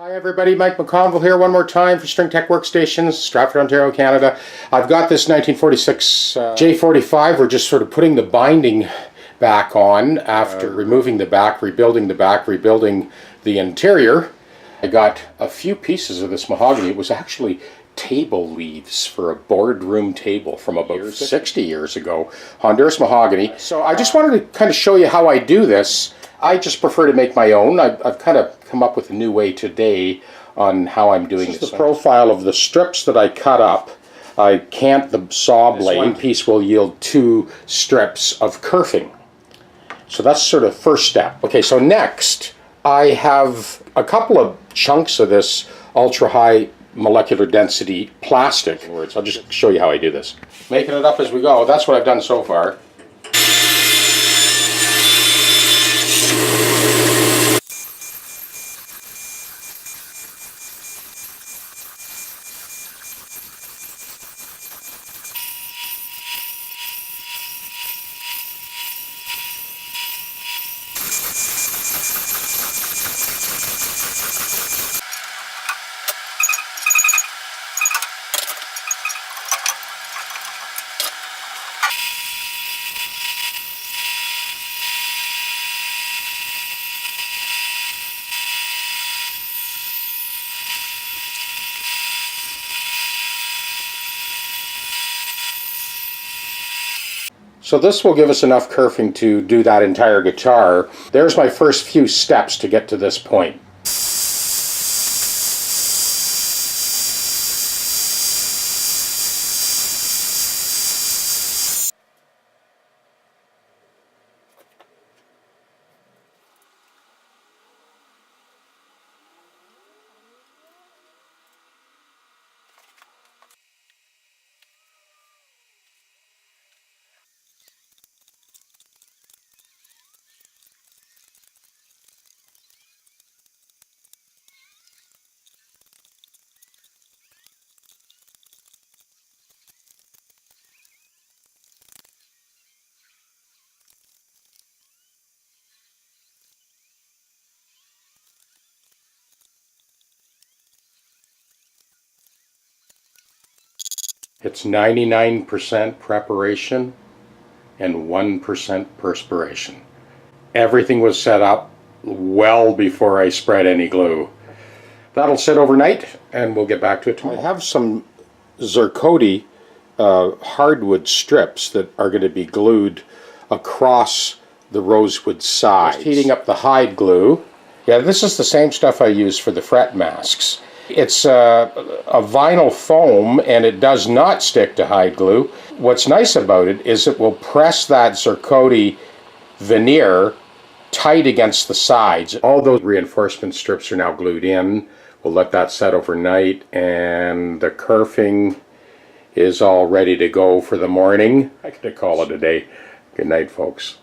Hi everybody, Mike McConville here one more time for StringTech Workstations, Stratford, Ontario, Canada. I've got this 1946 J-45. We're just sort of putting the binding back on after removing the back, rebuilding the interior. I got a few pieces of this mahogany. It was actually table leaves for a boardroom table from about 60 years ago. Honduras mahogany. So I just wanted to kind of show you how I do this. I just prefer to make my own. I've kind of come up with a new way today on how I'm doing this. This is the profile of the strips that I cut up. I cant the saw blade. One piece will yield 2 strips of kerfing. So that's sort of first step. Okay, so next I have a couple of chunks of this ultra high molecular density plastic. I'll just show you how I do this. Making it up as we go. That's what I've done so far. So this will give us enough kerfing to do that entire guitar. There's my first few steps to get to this point. It's 99% preparation and 1% perspiration. Everything was set up well before I spread any glue. That'll sit overnight and we'll get back to it tomorrow. I have some zirconia hardwood strips that are going to be glued across the rosewood sides. Just heating up the hide glue. Yeah, this is the same stuff I use for the fret masks. It's a vinyl foam and it does not stick to hide glue. What's nice about it is it will press that zirconia veneer tight against the sides. All those reinforcement strips are now glued in. We'll let that set overnight and the kerfing is all ready to go for the morning. I could call it a day. Good night, folks.